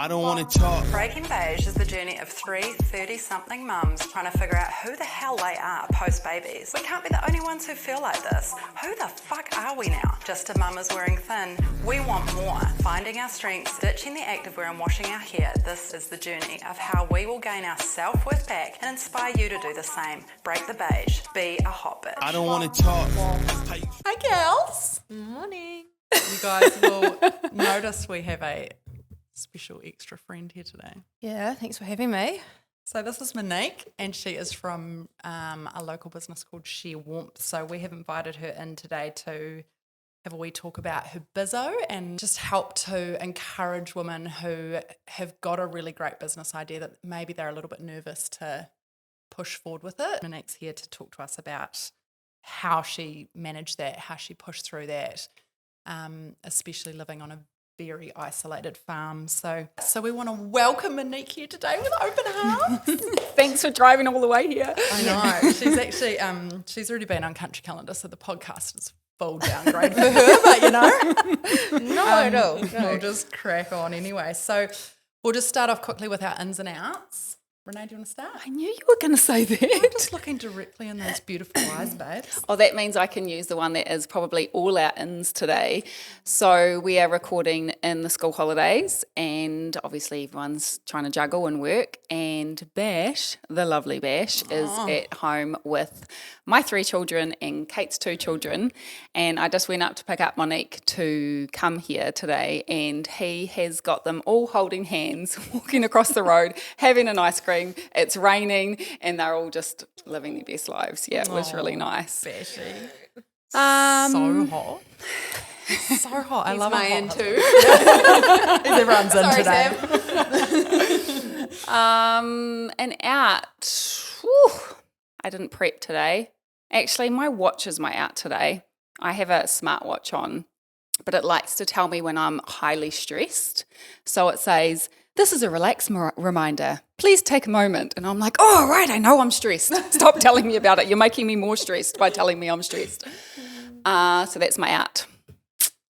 I don't want to talk. Breaking Beige is the journey of three 30-something mums trying to figure out who the hell they are post-babies. We can't be the only ones who feel like this. Who the fuck are we now? Just a mamas wearing thin. We want more. Finding our strengths, ditching the activewear and washing our hair. This is the journey of how we will gain our self-worth back and inspire you to do the same. Break the beige. Be a hot bitch. I don't want to talk. Hi, girls. Morning. You guys will notice we have a special extra friend here today. Yeah, thanks for having me. So this is Monique, and she is from a local business called ShearWarmth. So we have invited her in today to have a wee talk about her bizzo and just help to encourage women who have got a really great business idea that maybe they're a little bit nervous to push forward with it. Monique's here to talk to us about how she managed that, how she pushed through that, especially living on a very isolated farm. So we want to welcome Monique here today with open arms. Thanks for driving all the way here. I know. She's actually she's already been on Country Calendar, so the podcast is full downgrade for her, but you know. No. We'll just crack on anyway. So we'll just start off quickly with our ins and outs. Renee, do you want to start? I knew you were going to say that. Just looking directly in those beautiful eyes, babes. Oh, that means I can use the one that is probably all our ins today. So we are recording in the school holidays, and obviously everyone's trying to juggle and work. And Bash, the lovely Bash, is at home with my 3 children and Kate's 2 children. And I just went up to pick up Monique to come here today, and he has got them all holding hands, walking across the road, having an ice cream. It's raining, and they're all just living their best lives. Yeah, it was really nice. Bashy. So Um, hot. So hot. I He's love my a in hot too. Everyone's in Sorry, today. Sam. and out. Whew, I didn't prep today. Actually, my watch is my out today. I have a smartwatch on, but it likes to tell me when I'm highly stressed. So it says, "This is a relax reminder. Please take a moment." And I'm like, oh, right, I know I'm stressed. Stop telling me about it. You're making me more stressed by telling me I'm stressed. So that's my out.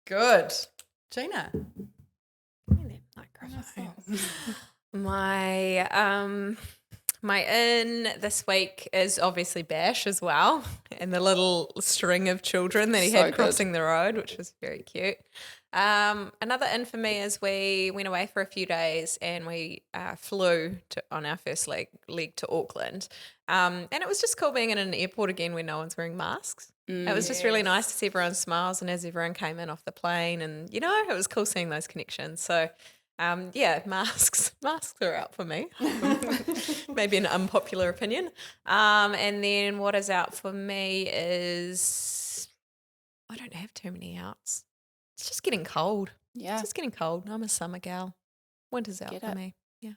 Good. Gina. My in this week is obviously Bash as well, and the little string of children that he So had good. crossing the road, which was very cute. Another in for me is we went away for a few days and we flew on our first leg to Auckland. And it was just cool being in an airport again where no one's wearing masks. It was just really nice to see everyone's smiles, and as everyone came in off the plane, and it was cool seeing those connections. So masks are out for me. Maybe an unpopular opinion. And then what is out for me is I don't have too many outs. It's just getting cold. Yeah. It's just getting cold. I'm a summer gal. Winter's out Get for it. me. Yeah.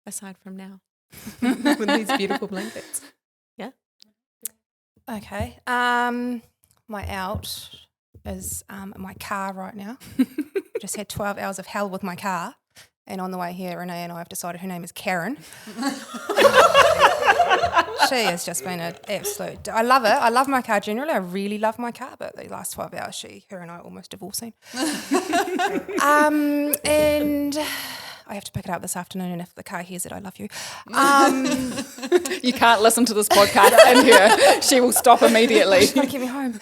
Aside from now. With these beautiful blankets. Yeah. Okay. My out is my car right now. Just had 12 hours of hell with my car. And on the way here, Renee and I have decided her name is Karen. She has just been an absolute... I love it. I love my car generally. I really love my car. But the last 12 hours, her and I are almost divorcing. And I have to pick it up this afternoon. And if the car hears it, I love you. You can't listen to this podcast in here. She will stop immediately. She's trying to get me home.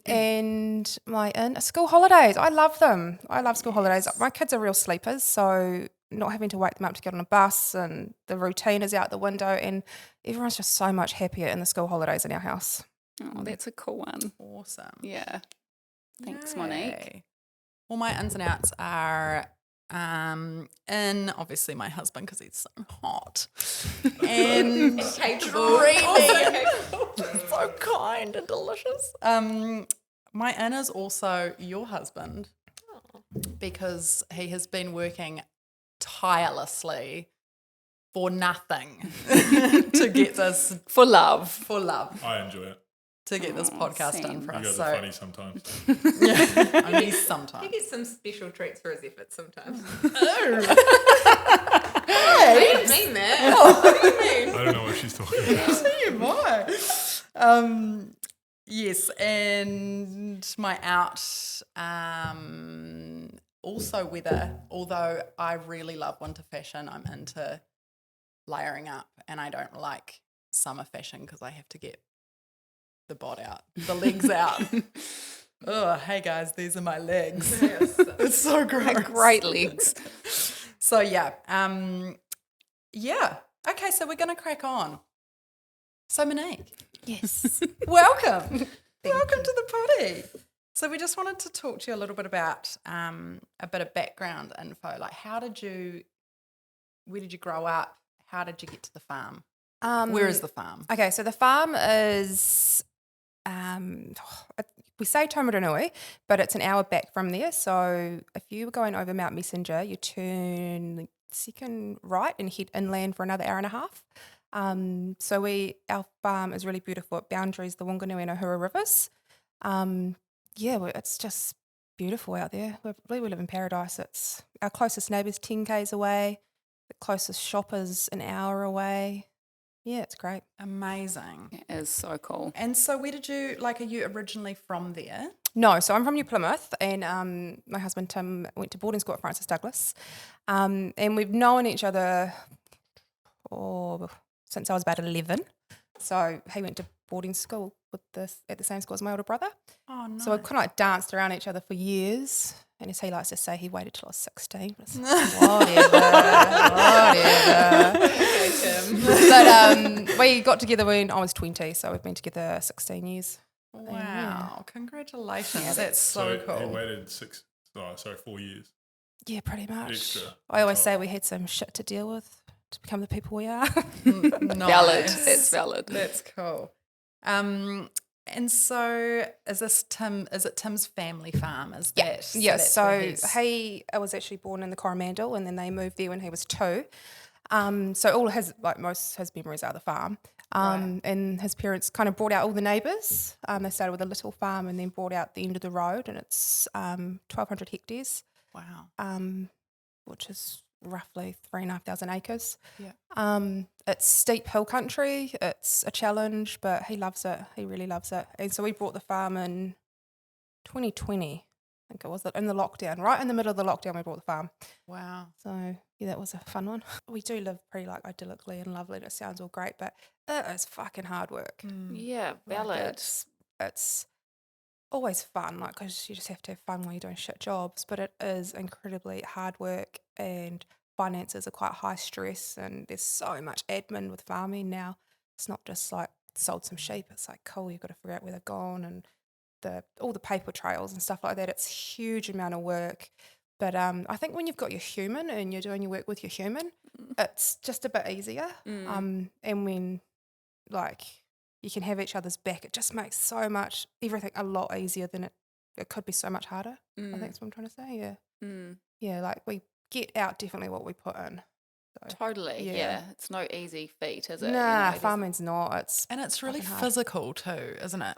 And my school holidays. I love them. I love school holidays. My kids are real sleepers, so not having to wake them up to get on a bus, and the routine is out the window, and everyone's just so much happier in the school holidays in our house. Oh, that's a cool one. Awesome. Yeah. Thanks, Yay. Monique. Well, my ins and outs are in obviously my husband, because he's so hot and dreamy, so kind and delicious. My in is also your husband, because he has been working tirelessly for nothing to get this For love. I enjoy it. to get this podcast done same. for You us. guys So are funny sometimes. yeah, only He sometimes. gets some special treats for his efforts sometimes. Oh. I didn't mean that. What do you mean? I don't know what she's talking about. You might. Yes, and my out also weather. Although I really love winter fashion, I'm into layering up, and I don't like summer fashion because I have to get the bod out, the legs out. Oh, hey guys, these are my legs. It's so gross. Great legs. So yeah, Okay, so we're gonna crack on. So Monique, Yes. welcome. Welcome to the potty. So we just wanted to talk to you a little bit about a bit of background info. Like, where did you grow up? How did you get to the farm? Where is the farm? Okay, so the farm is, we say Taumarunui, but it's an hour back from there. So if you were going over Mount Messenger, you turn second right and head inland for another hour and a half. Our farm is really beautiful. It boundaries the Wanganui and Ohura rivers. It's just beautiful out there. We live in paradise. It's our closest neighbour's 10 k's away. The closest shop is an hour away. Yeah, it's great. Amazing. It is so cool. And so where did you, are you originally from there? No, so I'm from New Plymouth, and my husband Tim went to boarding school at Francis Douglas, and we've known each other since I was about 11. So he went to boarding school at the same school as my older brother. Oh, nice. So we kind of danced around each other for years. And as he likes to say, he waited till I was 16. Whatever. Okay, Tim. But we got together when I was 20, so we've been together 16 years. Wow, congratulations. That's so He cool. waited 4 years. Yeah, pretty much. Extra. I always say we had some shit to deal with to become the people we are. Valid. It's valid. That's cool. And so is it Tim's family farm? Is that? Yes. So So that's he was actually born in the Coromandel, and then they moved there when he was 2. So all most his memories are the farm. Right. And his parents kind of brought out all the neighbours. They started with a little farm and then brought out the end of the road, and it's 1,200 hectares, wow. which is roughly 3,500 acres. Yeah. It's steep hill country. It's a challenge, but he loves it. He really loves it. And so we bought the farm in 2020. I think it was in the lockdown, right in the middle of the lockdown. We bought the farm. Wow. So yeah, that was a fun one. We do live pretty idyllically and lovely, and it sounds all great, but it is fucking hard work. Yeah, Like, valid. it's always fun, because you just have to have fun when you're doing shit jobs, but it is incredibly hard work, and finances are quite high stress, and there's so much admin with farming now. It's not just sold some sheep. It's cool, you've got to figure out where they're gone, and all the paper trails and stuff like that. It's a huge amount of work. But I think when you've got your human and you're doing your work with your human, it's just a bit easier. And when you can have each other's back, it just makes everything a lot easier than it could be so much harder. I think that's what I'm trying to say. Yeah. Yeah, we get out definitely what we put in. So, Totally. Yeah. It's no easy feat, is it? Nah, farming's not. It's really fucking hard. physical too, isn't it?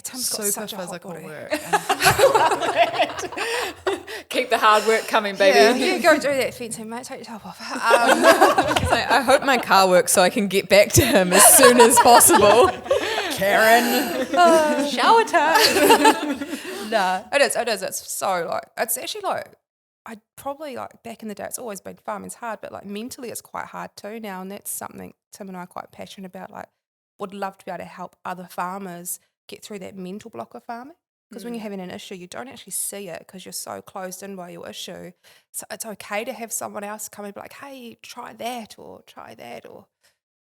Tim's got super such a hot physical body. work. Keep the hard work coming, baby. Yeah, you go do that fencing, mate. Take your top off. I hope my car works so I can get back to him as soon as possible. Karen. Shower time. Nah, it is. It's so it's actually I probably back in the day, it's always been farming's hard, but mentally it's quite hard too now, and that's something Tim and I are quite passionate about. Would love to be able to help other farmers get through that mental block of farming, because when you're having an issue, you don't actually see it because you're so closed in by your issue. So it's okay to have someone else come and be like, hey, try that, or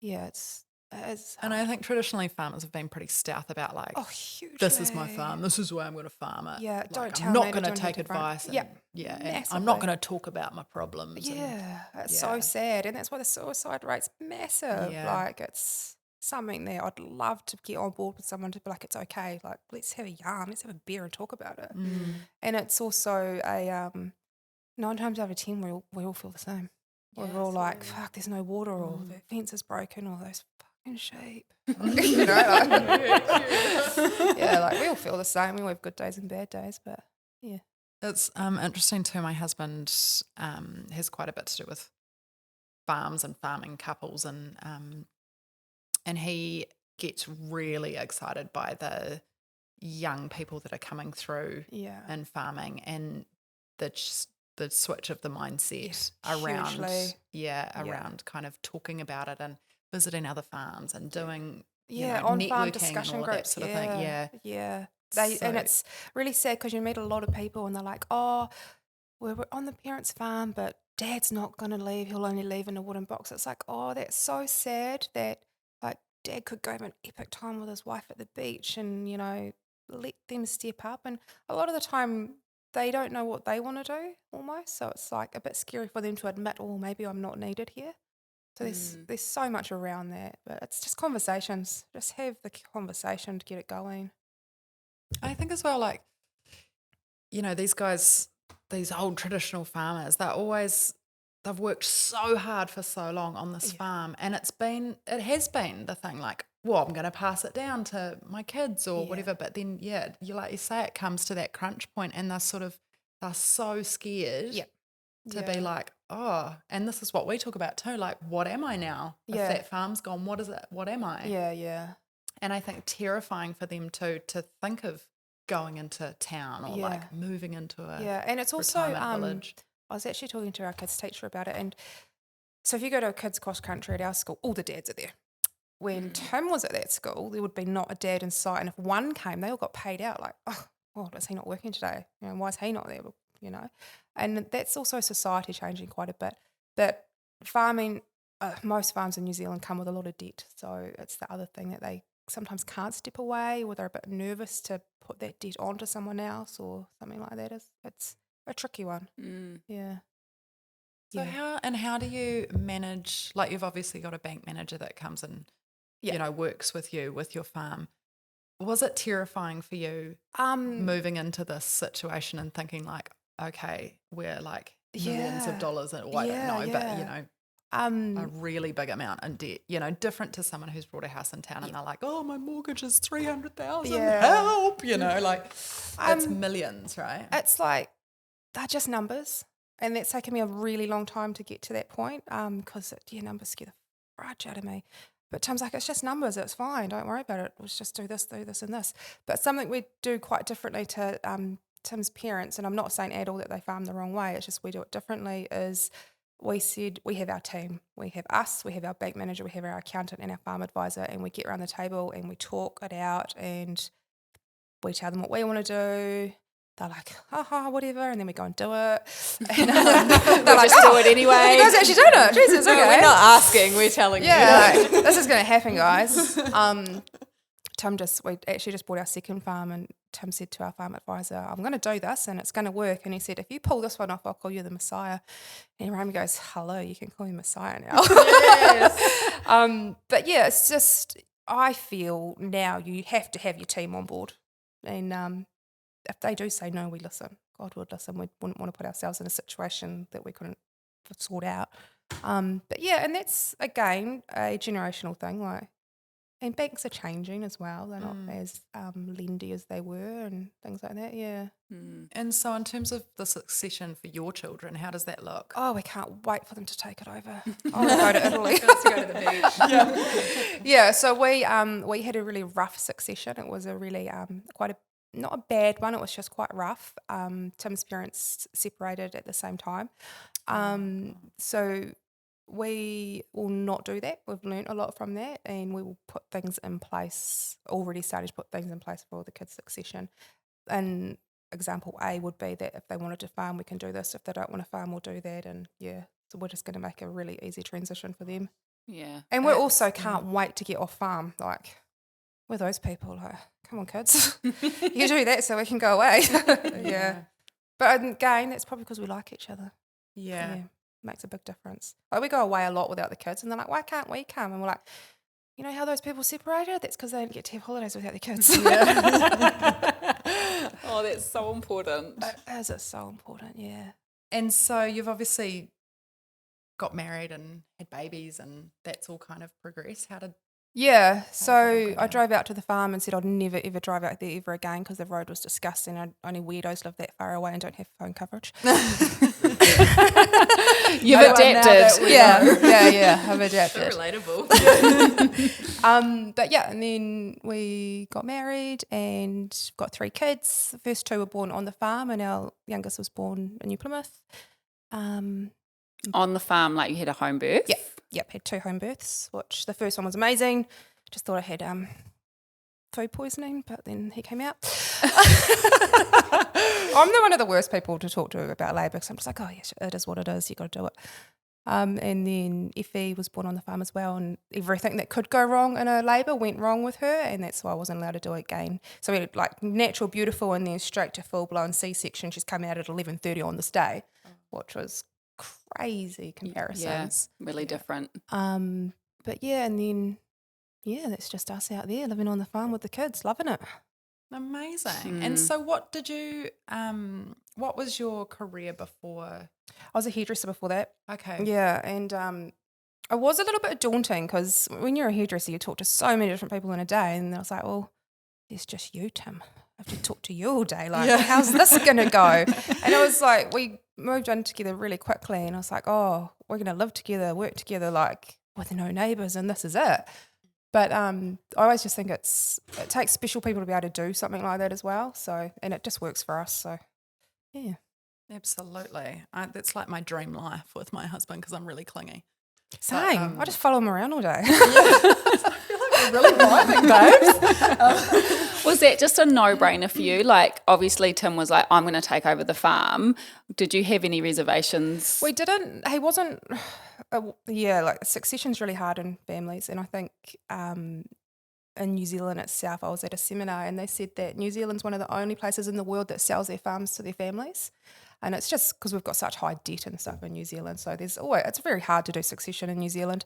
yeah, it is. And I think traditionally farmers have been pretty stout about Hugely. this is my farm, this is where I'm going to farm it. Yeah, don't tell I'm me not to going to do take anything different. advice. Yep, And I'm not going to talk about my problems. Yeah, it's yeah. so sad, and that's why the suicide rate's massive. Yeah. It's something that I'd love to get on board with someone to be like, it's okay, let's have a yarn, let's have a beer and talk about it. And it's also a 9 times out of 10 we all feel the same. We're all like, fuck, there's no water, or the fence is broken, or those fucking sheep. Yeah, we all feel the same. We all have good days and bad days, but yeah. It's interesting too. My husband has quite a bit to do with farms and farming couples, and he gets really excited by the young people that are coming through in farming, and the switch of the mindset around Hugely. around kind of talking about it and visiting other farms and doing on farm networking discussion and all groups. that sort of thing. Yeah. So- And it's really sad because you meet a lot of people and they're like, oh, we're on the parents' farm, but Dad's not going to leave. He'll only leave in a wooden box. It's like, oh, that's so sad that like Dad could go have an epic time with his wife at the beach and, let them step up. And a lot of the time they don't know what they want to do almost. So it's like a bit scary for them to admit, oh, maybe I'm not needed here. So there's so much around that, but it's just conversations. Just have the conversation to get it going. I think as well, like, these guys, these old traditional farmers, they've worked so hard for so long on this farm, and it has been the thing, like, well, I'm going to pass it down to my kids or whatever, but then, like you say, it comes to that crunch point and they're so scared to be like, oh, and this is what we talk about too, like, what am I now? If that farm's gone, what is it? What am I? Yeah. And I think terrifying for them too to think of going into town or like moving into a and it's also retirement village. I was actually talking to our kids teacher about it, and so if you go to a kids cross country at our school, all the dads are there. When Tim was at that school, there would be not a dad in sight, and if one came, they all got paid out. Like, oh, is he not working today? Why is he not there? And that's also society changing quite a bit. But farming, most farms in New Zealand come with a lot of debt, so it's the other thing that they sometimes can't step away, or they're a bit nervous to put that debt onto someone else or something like that. It's a tricky one. Yeah. So how do you manage, like, you've obviously got a bank manager that comes and works with you with your farm. Was it terrifying for you moving into this situation and thinking like, okay, we're like millions of dollars and I don't know, but a really big amount in debt, different to someone who's brought a house in town and they're like, oh, my mortgage is 300,000, help, like it's millions, right? It's like, they're just numbers, and that's taken me a really long time to get to that point because numbers scare the fudge out of me. But Tim's like, it's just numbers, it's fine, don't worry about it, let's just do this, and this. But something we do quite differently to Tim's parents, and I'm not saying at all that they farm the wrong way, it's just we do it differently, is we said we have our team. We have us, we have our bank manager, we have our accountant and our farm advisor, and we get around the table and we talk it out and we tell them what we want to do. They're like, whatever, and then we go and do it. And they're like, do it anyway. You guys actually doing it. Jesus, okay. We're not asking, we're telling you. Yeah, this is going to happen, guys. We actually just bought our second farm, and Tim said to our farm advisor, I'm going to do this and it's going to work. And he said, if you pull this one off, I'll call you the Messiah. And Rami goes, hello, you can call me Messiah now. Yes. But yeah, it's just, I feel now you have to have your team on board. And if they do say no, we listen. God would listen. We wouldn't want to put ourselves in a situation that we couldn't sort out. But yeah, and that's, again, a generational thing. And banks are changing as well. They're not as lendy as they were and things like that, yeah. And so in terms of the succession for your children, how does that look? Oh, we can't wait for them to take it over. I want to go to Italy. Let's go to the beach. Yeah, so we had a really rough succession. It was a really not a bad one, it was just quite rough. Tim's parents separated at the same time. So we will not do that. We've learnt a lot from that, and we will put things in place, already started to put things in place for the kids' succession. And example A would be that if they wanted to farm, we can do this. If they don't want to farm, we'll do that. And so we're just going to make a really easy transition for them. Yeah. And we also can't wait to get off farm. Like, we're those people, like, come on, kids. You do that so we can go away. Yeah. But again, that's probably because we like each other. Yeah. Makes a big difference. Like, we go away a lot without the kids, and they're like, why can't we come? And we're like, you know how those people separated? That's because they didn't get to have holidays without their kids. Oh, that's so important. It's so important, yeah. And so you've obviously got married and had babies, and that's all kind of progressed. Yeah, so I drove out to the farm and said I'd never ever drive out there ever again because the road was disgusting. Only weirdos live that far away and don't have phone coverage. You've adapted. Yeah, I've adapted. Relatable. But yeah, and then we got married and got 3 kids. The first 2 were born on the farm, and our youngest was born in New Plymouth. On the farm, like you had a home birth? Yep, had 2 home births, which the first one was amazing. Just thought I had food poisoning, but then he came out. I'm one of the worst people to talk to about labour because I'm just like, oh, yes, it is what it is. You got to do it. And then Effie was born on the farm as well, and everything that could go wrong in a labour went wrong with her, and that's why I wasn't allowed to do it again. So we had like natural, beautiful, and then straight to full-blown C-section. She's come out at 11:30 on this day, which was crazy comparisons. Yeah, really different. But yeah, and then that's just us out there living on the farm with the kids, loving it. Amazing. And so what did you what was your career before? I was a hairdresser before that. Okay. Yeah, and it was a little bit daunting because when you're a hairdresser, you talk to so many different people in a day, and I was like, well, there's just you, Tim. I have to talk to you all day. Like, how's this going to go? And it was like we moved in together really quickly, and I was like, oh, we're going to live together, work together, like with no neighbours, and this is it. But I always just think it takes special people to be able to do something like that as well. So, and it just works for us. So, yeah. Absolutely. That's like my dream life with my husband because I'm really clingy. Same. I just follow him around all day. I feel like we're really vibing, babes. Was that just a no-brainer for you? Like, obviously, Tim was like, I'm going to take over the farm. Did you have any reservations? We didn't. He wasn't. Like succession's really hard in families, and I think in New Zealand itself, I was at a seminar, and they said that New Zealand's one of the only places in the world that sells their farms to their families, and it's just because we've got such high debt and stuff in New Zealand. So it's very hard to do succession in New Zealand.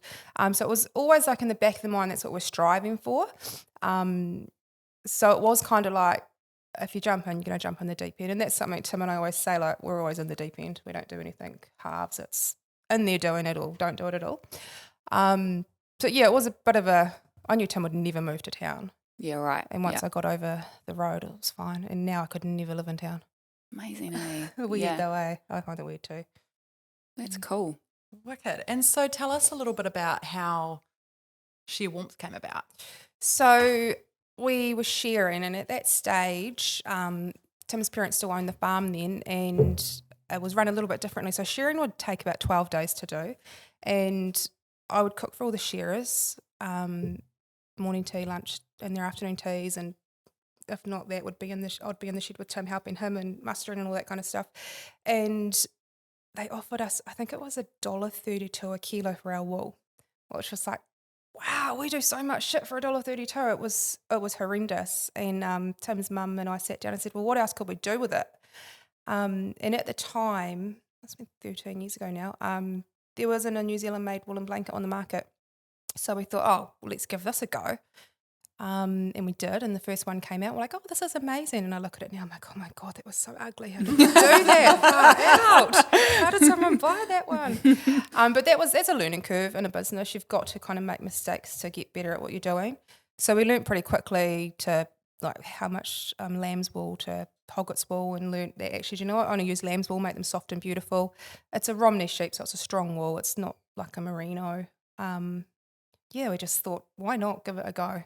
So it was always like in the back of the mind, that's what we're striving for. So it was kind of like, if you jump in, you're going to jump in the deep end. And that's something Tim and I always say, like, we're always in the deep end. We don't do anything halves. It's in there doing it all. Don't do it at all. So, yeah, it was a bit of I knew Tim would never move to town. Yeah, right. And once I got over the road, it was fine. And now I could never live in town. Amazing, eh? Weird though, eh? I find it weird too. That's cool. Wicked. And so tell us a little bit about how ShearWarmth came about. So we were sharing, and at that stage, Tim's parents still owned the farm then, and it was run a little bit differently. So sharing would take about 12 days to do, and I would cook for all the sharers, morning tea, lunch, and their afternoon teas, and if not, that would be I'd be in the shed with Tim, helping him and mustering and all that kind of stuff. And they offered us, I think it was $1.32 a kilo for our wool, which was like, wow, we do so much shit for $1.32. It was horrendous. And Tim's mum and I sat down and said, well, what else could we do with it? And at the time, that's been 13 years ago now, there wasn't a New Zealand made woolen blanket on the market. So we thought, oh, well, let's give this a go. And we did, and the first one came out. We're like, oh, this is amazing. And I look at it now, I'm like, oh my God, that was so ugly. How did you do that? Far out. How did someone buy that one? But that's a learning curve in a business. You've got to kind of make mistakes to get better at what you're doing. So we learned pretty quickly to like how much lamb's wool to hogget's wool, and learned that actually, you know what, I only use lamb's wool, make them soft and beautiful. It's a Romney sheep, so it's a strong wool. It's not like a merino. We just thought, why not give it a go?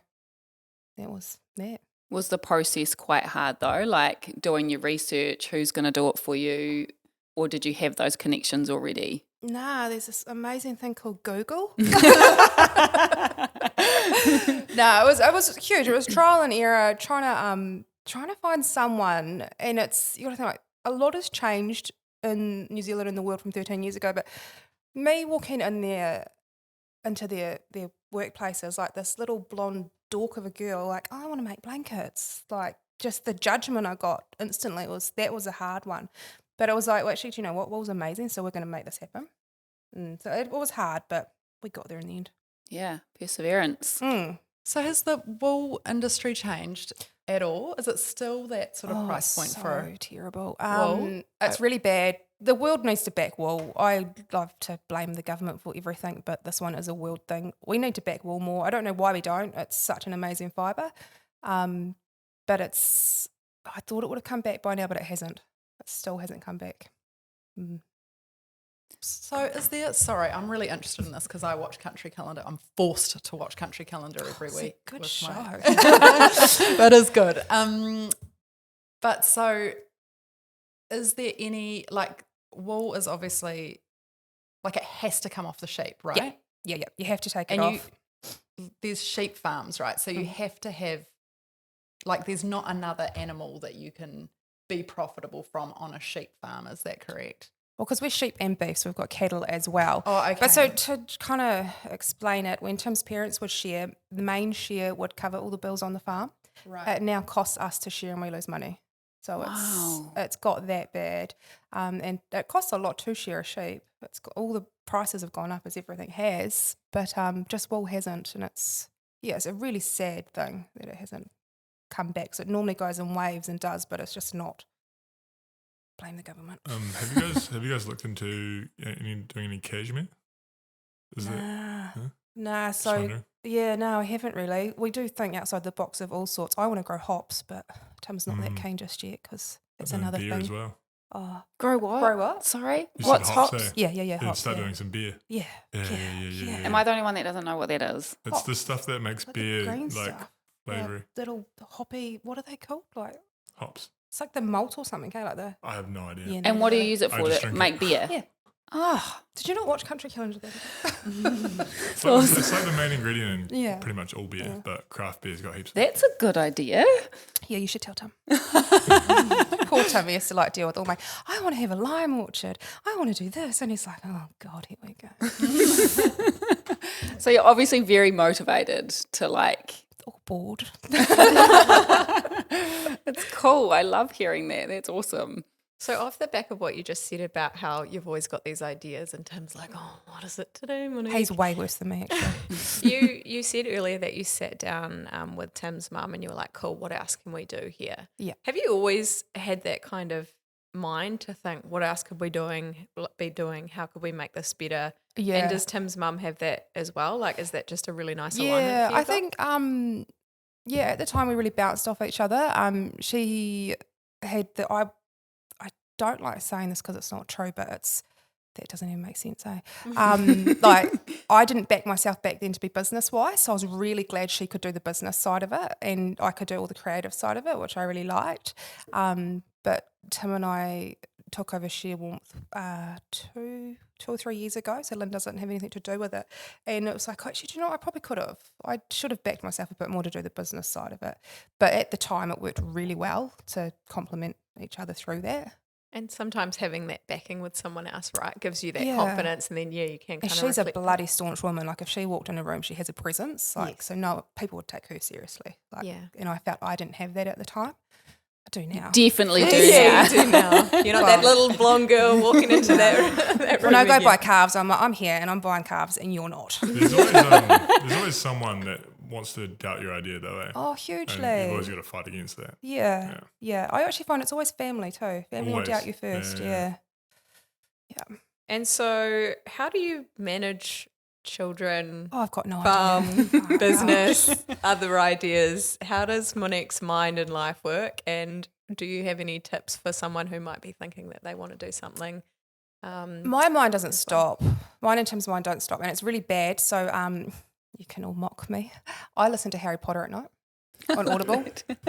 That was that. Was the process quite hard though? Like doing your research, who's going to do it for you, or did you have those connections already? Nah, there's this amazing thing called Google. It was huge. It was trial and error, trying to find someone, and it's, you got to think, like, a lot has changed in New Zealand and the world from 13 years ago. But me walking in there into their workplaces, like this little blonde dork of a girl, like, I want to make blankets. Like, just the judgment I got instantly was a hard one. But it was like, well, actually, do you know what? Wool's amazing, so we're going to make this happen. So it was hard, but we got there in the end. Yeah, perseverance. So has the wool industry changed at all? Is it still that sort of price point for terrible? wool? It's really bad. The world needs to back wool. I love to blame the government for everything, but this one is a world thing. We need to back wool more. I don't know why we don't. It's such an amazing fibre. But I thought it would have come back by now, but it hasn't. It still hasn't come back. So is there, sorry, I'm really interested in this because I watch Country Calendar. I'm forced to watch Country Calendar every week. Good with show. That is good. But so is there any, like, wool is obviously, like, it has to come off the sheep, right? Yeah. You have to take it And off. there's sheep farms, right? So you have to have, like, there's not another animal that you can be profitable from on a sheep farm. Is that correct? Well, because we're sheep and beef, so we've got cattle as well. Oh, okay. But so to kind of explain it, when Tim's parents would share, the main share would cover all the bills on the farm. Right. It now costs us to share and we lose money. So it's got that bad. And it costs a lot to share a sheep. It's got, all the prices have gone up as everything has, but just wool hasn't. And it's a really sad thing that it hasn't come back. So it normally goes in waves and does, but it's just not. Blame the government. Have you guys looked into doing any cashmere? Is Nah, Just so wondering. no, I haven't really. We do think outside the box of all sorts. I want to grow hops, but Tim's not that keen just yet because it's And another beer thing. as well. Oh, Grow what? Grow what? Sorry? You What's said hops, hops? eh? yeah, Yeah, hops. start Yeah. doing some beer. Yeah. Yeah. Am I the only one that doesn't know what that is? It's the stuff that makes Like the beer green like stuff. flavoury. Little hoppy. What are they called? Like Hops. it's like the malt or something. Like the. I have no idea. Yeah, And what do you use it I for? just To drink make it. beer? Yeah. Oh, Did you not watch Country Calendar? It's like the main ingredient in Yeah. pretty much all beer, but craft beer's got heaps of that's a good idea. Yeah, you should tell Tim. Poor Tim, he has to deal with all my, I want to have a lime orchard. I want to do this. And he's like, oh God, here we go. So you're obviously very motivated to All bored. it's cool. I love hearing that. That's awesome. So off the back of what you just said about how you've always got these ideas and Tim's like, oh, what is it today, Monique? He's way worse than me, actually. You said earlier that you sat down with Tim's mum and you were like, cool, what else can we do here? Yeah. Have you always had that kind of mind to think, what else could we be doing? How could we make this better? Yeah. And does Tim's mum have that as well? Like, is that just a really nice alignment Yeah, for you I both? think, at the time we really bounced off each other. She had I don't like saying this because it's not true, but that doesn't even make sense, eh? I didn't back myself back then to be business-wise, so I was really glad she could do the business side of it and I could do all the creative side of it, which I really liked. But Tim and I took over ShearWarmth 2 or 3 years ago, so Lynn doesn't have anything to do with it. And it was like, actually, do you know what? I probably could have. I should have backed myself a bit more to do the business side of it. But at the time, it worked really well to complement each other through that. And sometimes having that backing with someone else, right, gives you that Yeah. confidence, and then you can kind And of she's a reflect. bloody staunch woman. Like if she walked in a room, she has a presence. So no, people would take her seriously. Yeah. And I felt I didn't have that at the time. I do now. Definitely do Yeah, now. you do now. You're not that little blonde girl walking into that room. When I go again. buy calves, I'm like, I'm here and I'm buying calves and you're not. There's always someone that wants to doubt your idea though, eh? Oh, And hugely. you've always got to fight against that. Yeah. I actually find it's always family too. Family will Always. doubt you first. Yeah. Yeah. And so, how do you manage children, Oh, I've got no idea. farm, business, other ideas? How does Monique's mind and life work? And do you have any tips for someone who might be thinking that they want to do something? My mind doesn't stop. Mine and Tim's mind don't stop, and it's really bad. So you can all mock me. I listen to Harry Potter at night on Audible.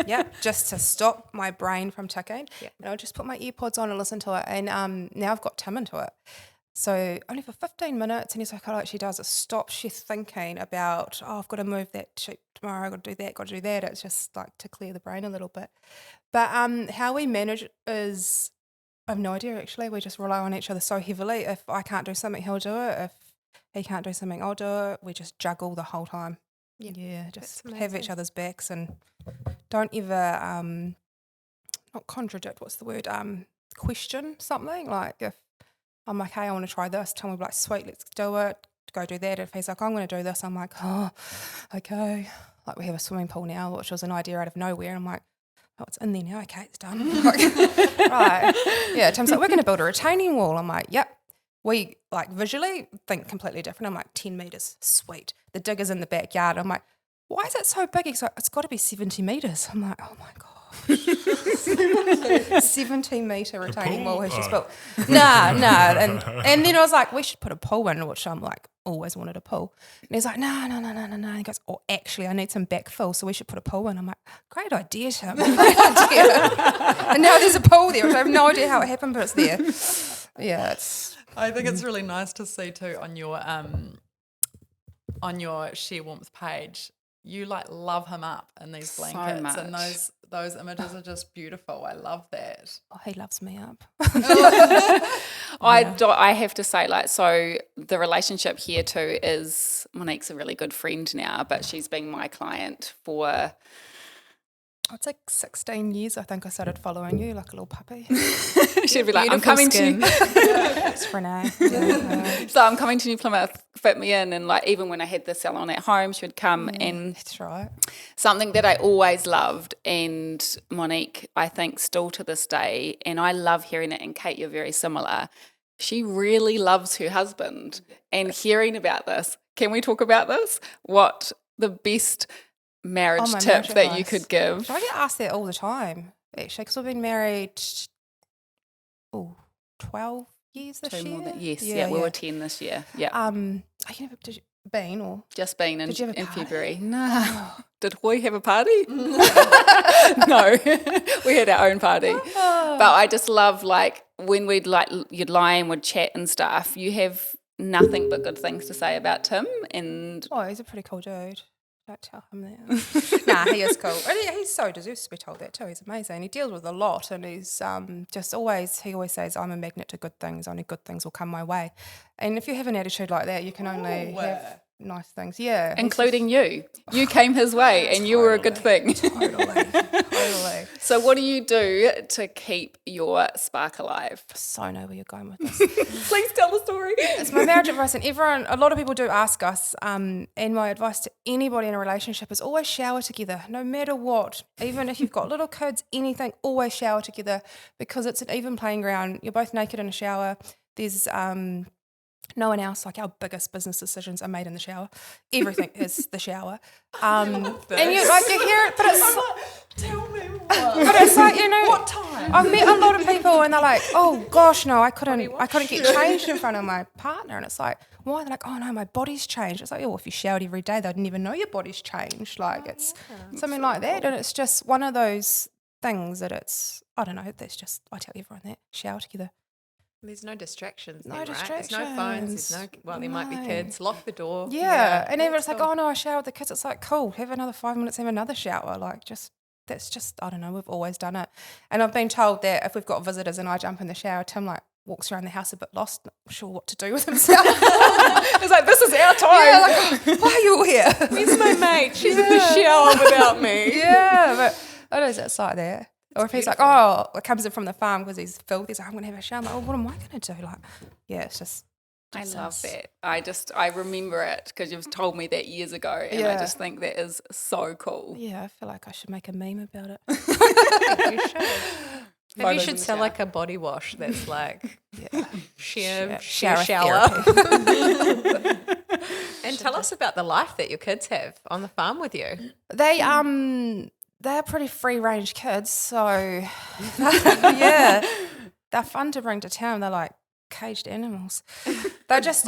Yeah, just to stop my brain from ticking. Yeah. And I'll just put my earpods on and listen to it. And now I've got Tim into it. So only for 15 minutes, and he's like, all she does is stops you thinking about, I've got to move that sheep tomorrow, I've got to do that. It's just like to clear the brain a little bit. But how we manage is, I have no idea actually. We just rely on each other so heavily. If I can't do something, he'll do it. If he can't do something, I'll do it. We just juggle the whole time. Yeah, just That's have each amazing. other's backs and don't ever, not contradict, what's the word, question something. Like if I'm like, hey, I want to try this, Tom will be like, sweet, let's do it, go do that. If he's like, I'm going to do this, I'm like, oh, okay. Like we have a swimming pool now, which was an idea out of nowhere. And I'm like, oh, it's in there now, okay, it's done. Like, right. Yeah, Tim's like, we're going to build a retaining wall. I'm like, yep. We like visually think completely different. I'm like, 10 metres, sweet. The digger's in the backyard. I'm like, why is it so big? He's like, it's got to be 70 metres. I'm like, oh my God. 17-metre retaining wall has just built. Nah. And then I was like, we should put a pool in, which I'm like, always wanted a pool. And he's like, no. He goes, oh, actually, I need some backfill, so we should put a pool in. I'm like, great idea, Tim. Great idea. And now there's a pool there, which I have no idea how it happened, but it's there. Yeah, it's. I think it's really nice to see too on your ShearWarmth page. You like love him up in these blankets, much. and those images are just beautiful. I love that. Oh, he loves me up. I have to say, like, so the relationship here too is Monique's a really good friend now, but she's been my client for. It's like 16 years, I think I started following you like a little puppy. She'd be like, I'm coming to you. It's Renee. Yeah. So I'm coming to New Plymouth, fit me in. And like, even when I had the salon at home, she would come. And That's right. something that I always loved, and Monique, I think still to this day, and I love hearing it, and Kate, you're very similar, she really loves her husband. And hearing about this, can we talk about this? What the best marriage tip marriage that you advice. could give? I get asked that all the time, actually, because we've been married 12 years this year. More than, we were 10 this year. Yeah. Did you been or Just been in did you have a party? February. No. Did we have a party? No. We had our own party. But I just love, like, when you'd lie and would chat and stuff, you have nothing but good things to say about Tim. And he's a pretty cool dude. Don't tell him that. Nah, he is cool. And he so deserves to be told that too. He's amazing. He deals with a lot, and he's he always says, I'm a magnet to good things. Only good things will come my way. And if you have an attitude like that, you can only have nice things. Yeah. including you. You came his way and you were a good thing. Totally. So what do you do to keep your spark alive? So know where you're going with this. Please tell the story. It's my marriage advice, and a lot of people do ask us, and my advice to anybody in a relationship is always shower together, no matter what. Even if you've got little kids, anything, always shower together, because it's an even playing ground. You're both naked in a shower. There's no one else. Like, our biggest business decisions are made in the shower. Everything is the shower. And you hear it, but it's Tell me what. but it's like, What time? I've met a lot of people and they're like, oh gosh, no, I couldn't get changed in front of my partner. And it's like, why? They're like, oh no, my body's changed. It's like, oh, if you showered every day, they'd never know your body's changed. Like, it's something like that. And it's just one of those things that I don't know, that's just, I tell everyone that, shower together. There's no distractions. No then, right? distractions. There's no phones. There might be kids. Lock the door. Yeah. And even it's like, oh no, I showered the kids. It's like, cool, have another 5 minutes, have another shower. Like, that's just, I don't know, we've always done it. And I've been told that if we've got visitors and I jump in the shower, Tim like walks around the house a bit lost, not sure what to do with himself. It's like, this is our time. Yeah, like, why are you all here? Where's my mate? She's in the shower without me. Yeah, but it is, it's like that. Or if he's like, oh, it comes in from the farm because he's filthy, he's like, I'm going to have a shower. I'm like, oh, what am I going to do? Like, yeah, it's just I love that. I remember it because you've told me that years ago, and I just think that is so cool. Yeah, I feel like I should make a meme about it. You should. Maybe you should sell like a body wash that's like shower. And tell us about the life that your kids have on the farm with you. They're pretty free range kids, so yeah, they're fun to bring to town. They're like caged animals. They're just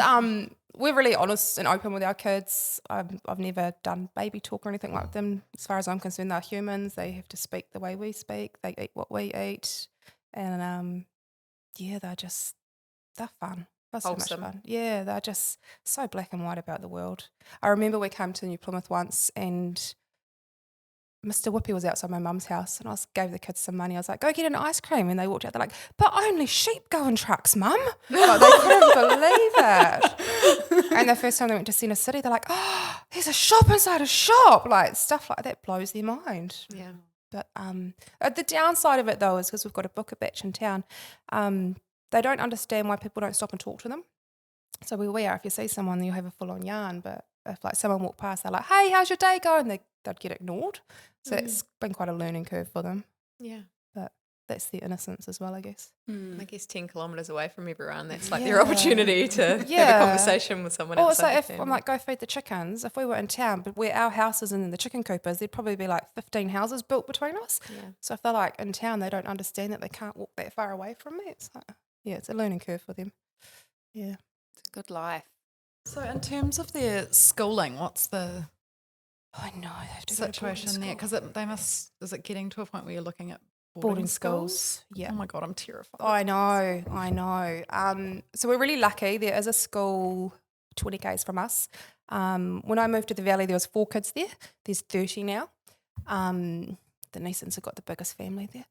we're really honest and open with our kids. I've never done baby talk or anything like them. As far as I'm concerned, they're humans. They have to speak the way we speak. They eat what we eat, and they're fun. They're so much fun. Yeah, they're just so black and white about the world. I remember we came to New Plymouth once and Mr. Whippy was outside my mum's house, and I gave the kids some money. I was like, go get an ice cream. And they walked out, they're like, but only sheep go in trucks, Mum. Like, they couldn't believe it. And the first time they went to Centre City, they're like, oh, there's a shop inside a shop. Like, stuff like that blows their mind. Yeah. But the downside of it, though, is because we've got a booker batch in town, they don't understand why people don't stop and talk to them. So we are, if you see someone, you'll have a full-on yarn, but if like someone walked past, they're like, hey, how's your day going? They'd get ignored. So it's been quite a learning curve for them. Yeah. But that's their innocence as well, I guess. I guess 10 kilometres away from everyone, that's like their opportunity to have a Yeah. conversation with someone Or it's outside like the if I'm family. like, go feed the chickens. If we were in town, but where our house is in the chicken coop is, there'd probably be like 15 houses built between us. Yeah. So if they're like in town, they don't understand that they can't walk that far away from me. It's like, yeah, it's a learning curve for them. Yeah. It's a good life. So in terms of their schooling, what's the I know they have to go to situation there? Because is it getting to a point where you're looking at boarding schools. Yeah. Oh my God, I'm terrified. I know. So we're really lucky. There is a school 20 k's from us. When I moved to the valley, there was 4 kids there. There's 30 now. The Neesons have got the biggest family there.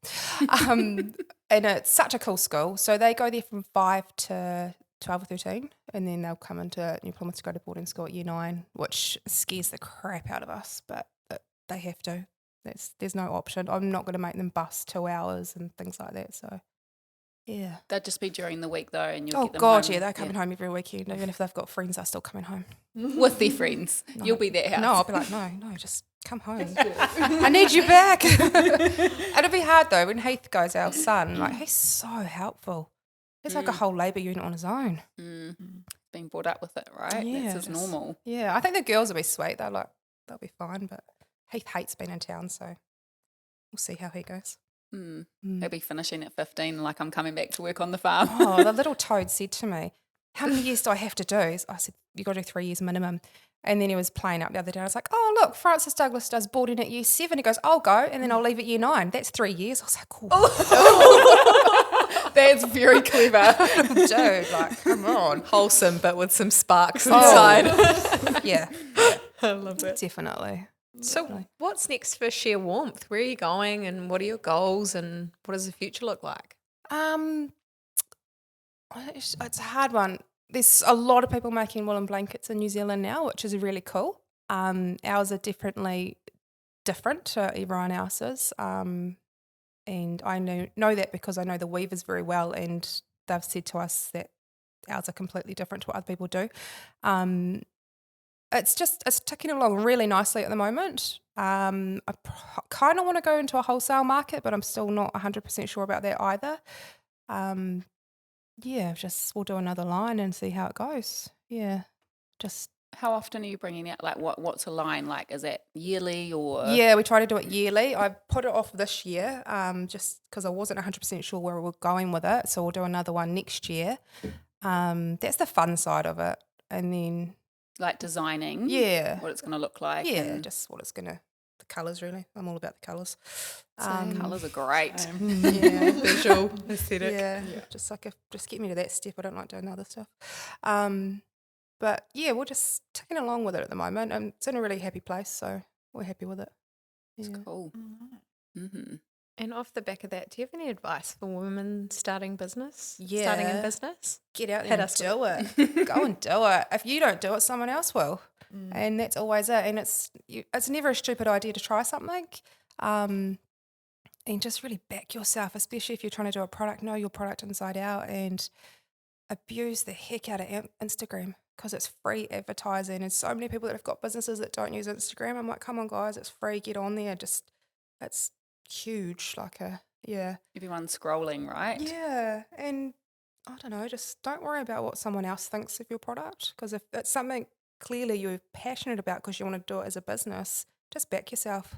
And it's such a cool school. So they go there from 5 to 12 or 13, and then they'll come into New Plymouth to go to boarding school at year 9, which scares the crap out of us, but they have to. There's no option. I'm not going to make them bus 2 hours and things like that. So, yeah. They'd just be during the week though, and you'll Oh get them God, home. yeah, they're coming home every weekend. Even if they've got friends, they're still coming home. with their friends. You'll be their house. No, I'll be like, no, just come home. I need you back. It'll be hard though when Heath goes, our son. Like he's so helpful. He's like a whole labour unit on his own. Being brought up with it, right? Yeah, That's just normal. Yeah, I think the girls will be sweet. They'll be fine. But Heath hates being in town, so we'll see how he goes. He'll be finishing at 15, like I'm coming back to work on the farm. Oh, the little toad said to me, how many years do I have to do? I said, you got to do 3 years minimum. And then he was playing up the other day. I was like, oh, look, Francis Douglas does boarding at year 7. He goes, I'll go, and then I'll leave at year 9. That's 3 years. I was like, oh. That's very clever. Dude, like, come on. Wholesome, but with some sparks inside. Yeah, I love it. definitely. So what's next for ShearWarmth? Where are you going and what are your goals and what does the future look like? It's a hard one. There's a lot of people making woolen blankets in New Zealand now, which is really cool. Ours are definitely different to everyone else's. And I know that because I know the weavers very well, and they've said to us that ours are completely different to what other people do. It's ticking along really nicely at the moment. I kind of want to go into a wholesale market, but I'm still not 100% sure about that either. We'll do another line and see how it goes. Yeah, just. How often are you bringing out, like, what's a line? Like, is that yearly or? Yeah, we try to do it yearly. I put it off this year just because I wasn't 100% sure where we were going with it. So we'll do another one next year. That's the fun side of it. And then. Like designing? Yeah. What it's going to look like? Yeah, just what it's going to. The colours, really. I'm all about the colours. Colours are great. Yeah. Visual, aesthetic. Yeah. Just get me to that step. I don't like doing other stuff. But yeah, we're just ticking along with it at the moment. It's in a really happy place, so we're happy with it. It's Yeah. cool. Mm-hmm. And off the back of that, do you have any advice for women starting business? Yeah. Starting in business? Get out Hit there and us do it. Go and do it. If you don't do it, someone else will. And that's always it. And it's never a stupid idea to try something. And just really back yourself, especially if you're trying to do a product. Know your product inside out and abuse the heck out of Instagram because it's free advertising. And so many people that have got businesses that don't use Instagram. I'm like, come on, guys, it's free. Get on there. It's huge. Everyone's scrolling, right? Yeah, and I don't know, just don't worry about what someone else thinks of your product because if it's something clearly you're passionate about because you want to do it as a business, just back yourself.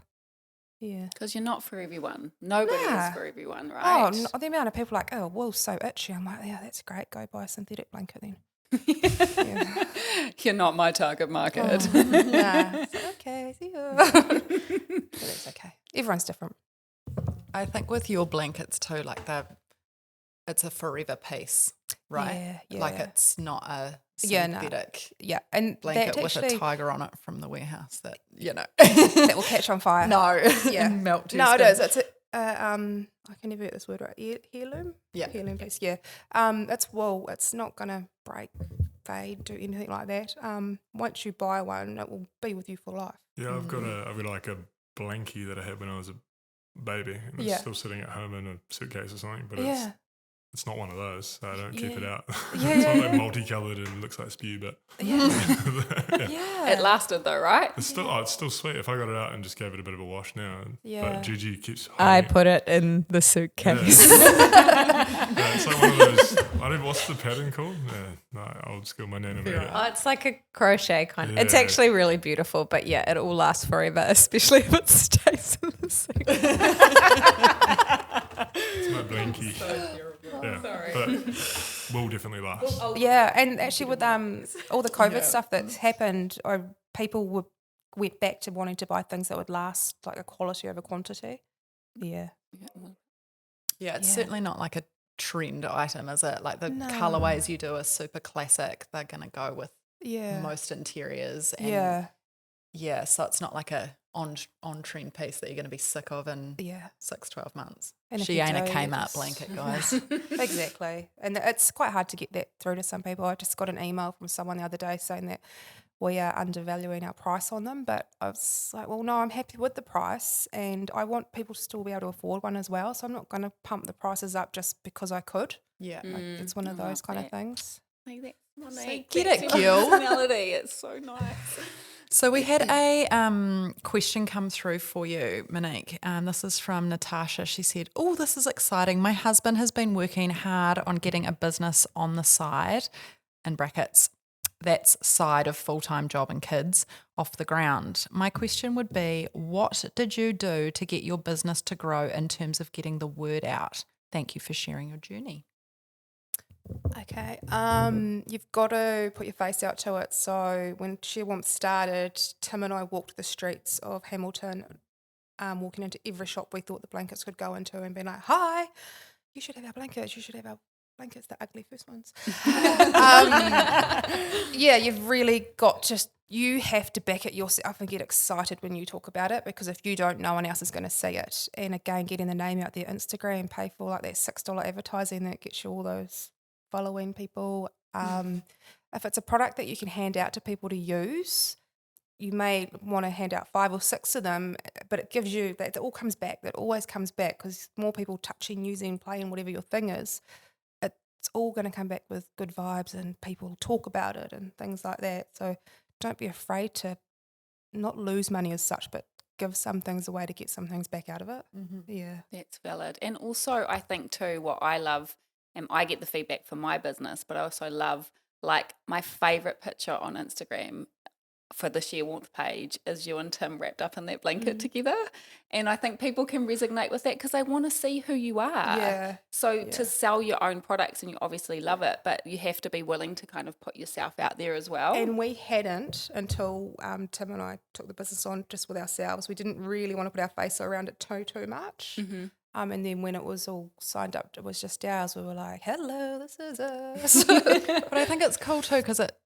Yeah. Because you're not for everyone. Nobody Nah. is for everyone, Oh, right? the amount of people like, oh, wool's so itchy. I'm like, yeah, that's great. Go buy a synthetic blanket then. You're not my target market. Nah. It's like, okay, see you. But it's okay. Everyone's different. I think with your blankets too, like it's a forever piece, right? Yeah, Like yeah. it's not a Yeah, no. synthetic Yeah, and blanket that with actually, a tiger on it from the warehouse that, that will catch on fire. no, Yeah. and melt. No, it your is. skin. It's I can never get this word right. Heirloom? Yeah. Heirloom piece, yeah. It's wool. It's not going to break, fade, do anything like that. Once you buy one, it will be with you for life. Yeah, I've got like a blankie that I had when I was a baby, and it's Yeah. still sitting at home in a suitcase or something. But Yeah. it's not one of those, so I don't keep it out. Yeah, It's yeah, not like multicolored and looks like spew, but It lasted though, right? it's still sweet. If I got it out and just gave it a bit of a wash now, Yeah. but Gigi keeps I hiding it. put it in the suitcase. Yeah, it's like one of those. I don't. What's the pattern called? Yeah, no, old school. My nana made it. Oh, it's like a crochet kind of. It's Yeah. actually really beautiful, but yeah, it'll last forever, especially if it stays in the suitcase. It's my blankie. Yeah, but will definitely last. Yeah, and actually with all the COVID stuff that's happened, people went back to wanting to buy things that would last, like a quality over quantity. Yeah. Yeah, it's Yeah. certainly not like a trend item, is it? Like the No. colorways you do are super classic. They're going to go with Yeah. most interiors. And Yeah. so it's not like a on trend piece that you're going to be sick of in Yeah. 6-12 months. And if She you ain't a do, Kmart it's- blanket, guys. Exactly. And it's quite hard to get that through to some people. I just got an email from someone the other day saying that we are undervaluing our price on them. But I was like, well, no, I'm happy with the price and I want people to still be able to afford one as well. So I'm not going to pump the prices up just because I could. Yeah. Like, it's one of I those love kind of that. things. Like that's Monique. get That's it, your Gil. personality. It's so nice. So we had a question come through for you, Monique. This is from Natasha. She said, "Oh, this is exciting. My husband has been working hard on getting a business on the side, in brackets, that's side of full-time job and kids, off the ground. My question would be, what did you do to get your business to grow in terms of getting the word out? Thank you for sharing your journey." Okay. You've got to put your face out to it. So when ShearWarmth started, Tim and I walked the streets of Hamilton, walking into every shop we thought the blankets could go into and being like, "Hi, you should have our blankets. You should have our blankets, the ugly first ones." Yeah, you've really got you have to back it yourself and get excited when you talk about it, because if you don't, no one else is going to see it. And again, getting the name out there, Instagram, pay for like that $6 advertising that gets you all those following people. If it's a product that you can hand out to people to use, you may want to hand out 5 or 6 of them, but it gives you that, it all comes back. That always comes back, because more people touching, using, playing, whatever your thing is, it's all going to come back with good vibes and people talk about it and things like that. So don't be afraid to not lose money as such, but give some things away to get some things back out of it. Yeah. That's valid. And also I think too, what I love, and I get the feedback for my business, but I also love, like, my favourite picture on Instagram for the ShearWarmth page is you and Tim wrapped up in that blanket together. And I think people can resonate with that because they want to see who you are. Yeah. So to sell your own products, and you obviously love it, but you have to be willing to kind of put yourself out there as well. And we hadn't until Tim and I took the business on just with ourselves. We didn't really want to put our face around it too much. And then when it was all signed up, it was just ours. We were like, "Hello, this is us." But I think it's cool too because it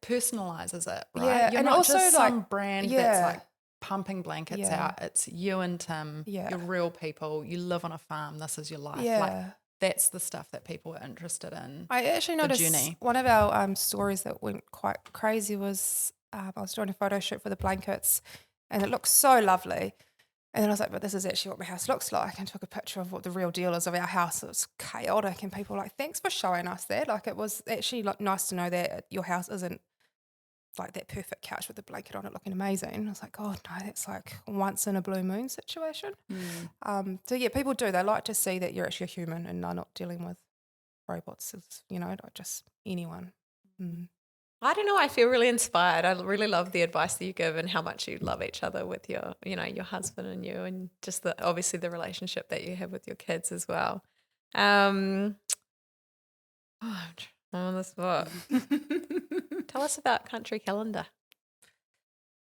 personalises it, right? Yeah, You're and not also, just some like, brand yeah. that's like pumping blankets Yeah. out. It's you and Tim. Yeah. You're real people. You live on a farm. This is your life. Like, Yeah. that's the stuff that people are interested in. I actually the noticed journey. one of our stories that went quite crazy was I was doing a photo shoot for the blankets and it looked so lovely. And then I was like, but this is actually what my house looks like, and took a picture of what the real deal is of our house. It was chaotic, and people were like, "Thanks for showing us that." Like, it was actually nice to know that your house isn't like that perfect couch with the blanket on it looking amazing. I was like, "God, no, that's like once in a blue moon situation." So yeah, people do. They like to see that you're actually a human and are not dealing with robots, not just anyone. I don't know. I feel really inspired. I really love the advice that you give and how much you love each other with your husband and you, and just obviously the relationship that you have with your kids as well. I'm on the spot. Tell us about Country Calendar.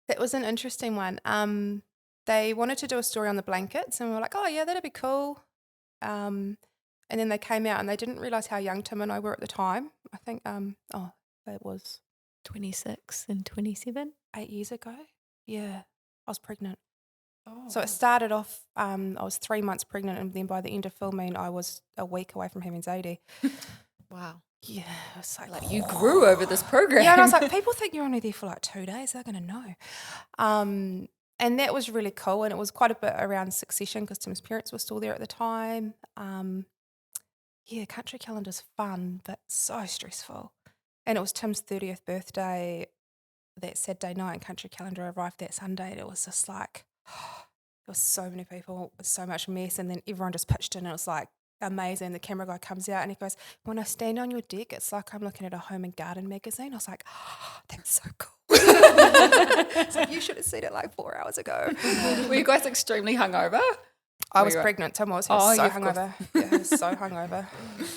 That was an interesting one. They wanted to do a story on the blankets, and we were like, "Oh yeah, that'd be cool." And then they came out, and they didn't realise how young Tim and I were at the time. I think, that was 26 and 27. 8 years ago. Yeah, I was pregnant. Oh, So it started off, I was 3 months pregnant, and then by the end of filming, I was a week away from having Zadie. wow. Yeah, it was Like, you grew over this program. Yeah, and I was like, people think you're only there for like 2 days. They're going to know. And that was really cool. And it was quite a bit around succession because Tim's parents were still there at the time. yeah, country calendar's fun, but so stressful. And it was Tim's 30th birthday that Saturday night, and country calendar arrived that Sunday. And it was just like, there was so many people, so much mess. And then everyone just pitched in, and it was like amazing. The camera guy comes out and he goes, when I stand on your deck, it's like I'm looking at a home and garden magazine. I was like, that's so cool. It's like, you should have seen it like 4 hours ago. Were you guys extremely hungover? I was pregnant. Tim was. He was so yeah, of course. hungover. Yeah, he was so hungover.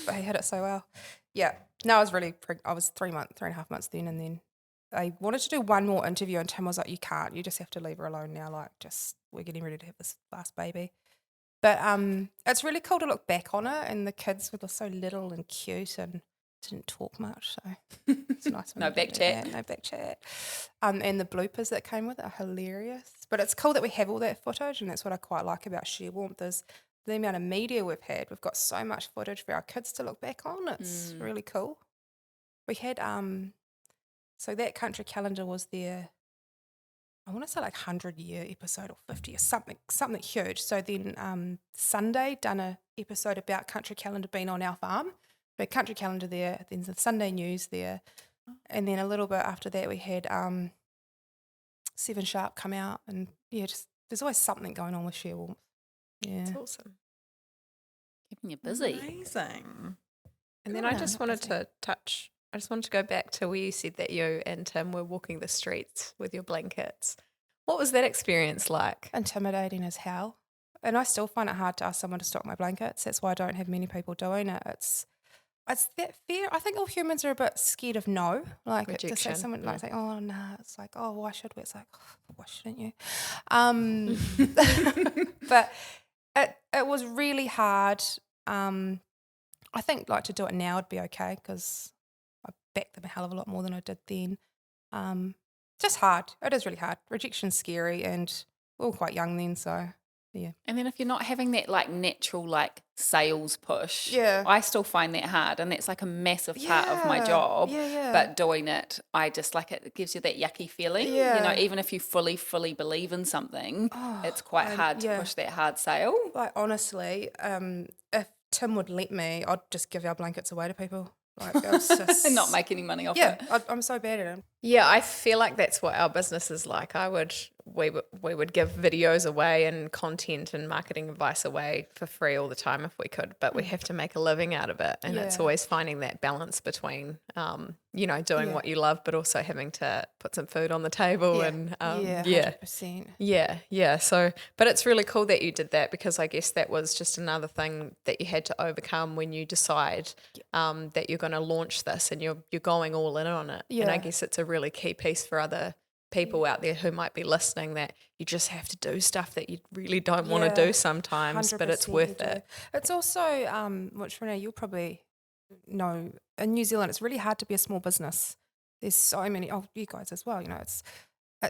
But he hit it so well. Yeah. No, I was really I was 3.5 months then, and then I wanted to do one more interview, and Tim was like, you can't. You just have to leave her alone now. Like, just, we're getting ready to have this last baby. But it's really cool to look back on it, and the kids were so little and cute and didn't talk much. So it's nice. No back chat. No back chat. And the bloopers that came with it are hilarious. But it's cool that we have all that footage, and that's what I quite like about ShearWarmth is the amount of media we've had. We've got so much footage for our kids to look back on. It's really cool. We had so that country calendar was their, I want to say like 100-year episode or 50 or something huge. So then Sunday done a episode about country calendar being on our farm. We had country calendar there, then the Sunday news there, and then a little bit after that we had 7 Sharp come out, and yeah, just there's always something going on with ShearWarmth. Yeah, It's awesome. Keeping you busy. Amazing. And then I just wanted to go back to where you said that you and Tim were walking the streets with your blankets. What was that experience like? intimidating as hell, and I still find it hard to ask someone to stock my blankets. That's why I don't have many people doing it. It's that fear. I think all humans are a bit scared of no. Like to say Rejection, someone like say, oh no, it's like, oh, why should we? It's like, oh, why shouldn't you? But it was really hard. I think like to do it now would be okay because I backed them a hell of a lot more than I did then. Just hard. It is really hard. Rejection's scary, and we were quite young then, so yeah. And then if you're not having that like natural like sales push, Yeah. I still find that hard, and that's like a massive part of my job. Yeah. But doing it, I just like it gives you that yucky feeling. Yeah. You know, even if you fully believe in something, it's quite hard to push that hard sale. Like honestly, if Tim would let me, I'd just give our blankets away to people. Like it was just And not make any money off Yeah, it. I'm so bad at it. Yeah, I feel like that's what our business is like. We would give videos away and content and marketing advice away for free all the time if we could, but we have to make a living out of it, and it's Yeah. always finding that balance between, doing what you love, but also having to put some food on the table and 100%. Yeah. So, but it's really cool that you did that, because I guess that was just another thing that you had to overcome when you decide that you're going to launch this and you're going all in on it. And I Yeah. guess it's a really key piece for other people out there who might be listening, that you just have to do stuff that you really don't want to do sometimes, but it's 100% worth you do. it. It's also, which Renee, you'll probably know, in New Zealand, it's really hard to be a small business. There's so many, you guys as well, it's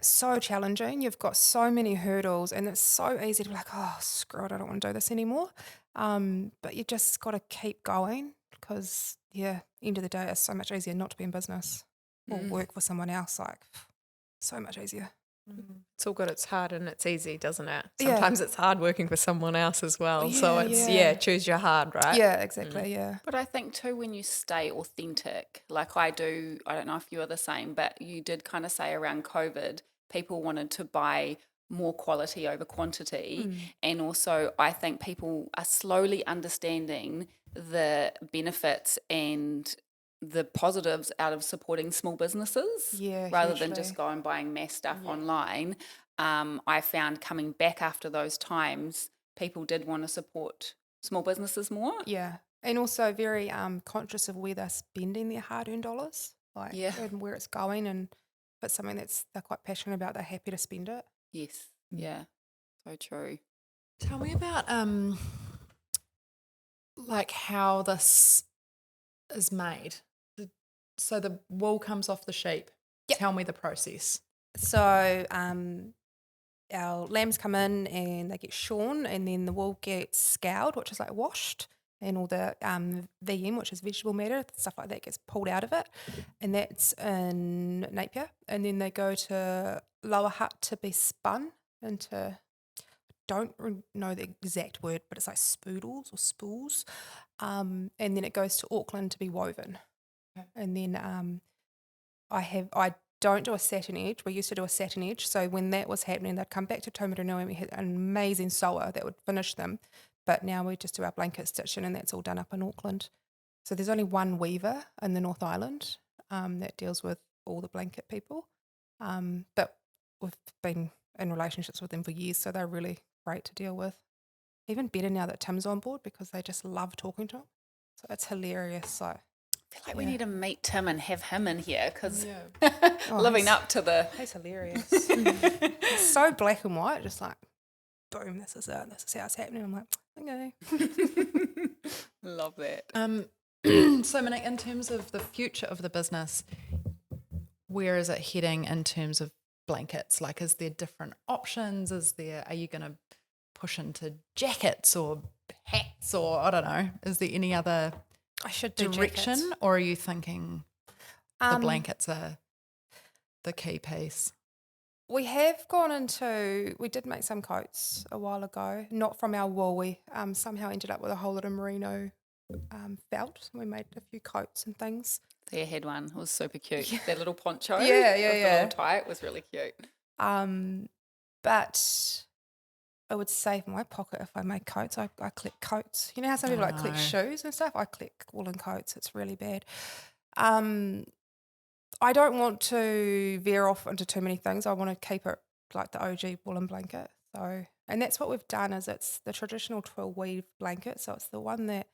so challenging. You've got so many hurdles, and it's so easy to be like, oh, screw it, I don't want to do this anymore. But you just got to keep going because, end of the day, it's so much easier not to be in business or work for someone else. Like, so much easier. It's all good. It's hard and it's easy, doesn't it? Yeah. Sometimes it's hard working for someone else as well. So it's, yeah. choose your hard, right? Yeah, exactly. Yeah. But I think too, when you stay authentic, like I don't know if you are the same, but you did kind of say around COVID, people wanted to buy more quality over quantity. And also I think people are slowly understanding the benefits and the positives out of supporting small businesses rather than just hugely. go and buying mass stuff online. I found coming back after those times, people did want to support small businesses more. Yeah. And also very conscious of where they're spending their hard-earned dollars, like and where it's going. And if it's something that's they're quite passionate about, they're happy to spend it. Yes. Yeah. So true. Tell me about like how this is made. So the wool comes off the sheep. Yep. Tell me the process. So our lambs come in and they get shorn, and then the wool gets scoured, which is like washed, and all the VM, which is vegetable matter, stuff like that, gets pulled out of it, and that's in Napier. And then they go to Lower Hutt to be spun into, don't know the exact word, but it's like spoodles or spools. and then it goes to Auckland to be woven. And then I don't do a satin edge. We used to do a satin edge. So when that was happening, they'd come back to Taumarunui and we had an amazing sewer that would finish them. But now we just do our blanket stitching and that's all done up in Auckland. So there's only one weaver in the North Island that deals with all the blanket people. But we've been in relationships with them for years, so they're really great to deal with. Even better now that Tim's on board because they just love talking to him. So it's hilarious. So I feel like we need to meet Tim and have him in here because Oh, living he's- up to the... He's hilarious. It's so black and white, just like, boom, this is it. This is how it's happening. I'm like, okay. Love that. So, Monique, in terms of the future of the business, where is it heading in terms of blankets? Like, is there different options? Are you going to push into jackets or hats or I don't know? Is there any other I should do direction, jackets. or are you thinking the blankets are the key piece? We did make some coats a while ago, not from our wool. We somehow ended up with a whole lot of merino felt. We made a few coats and things. Thea had one. It was super cute. That little poncho Yeah, with the yeah. little tie. It was really cute. But I would save my pocket if I made coats. I collect coats. You know how some people like collect shoes and stuff? I collect woolen coats. It's really bad. I don't want to veer off into too many things. I want to keep it like the OG woolen blanket. So, and that's what we've done is it's the traditional twill weave blanket. So it's the one that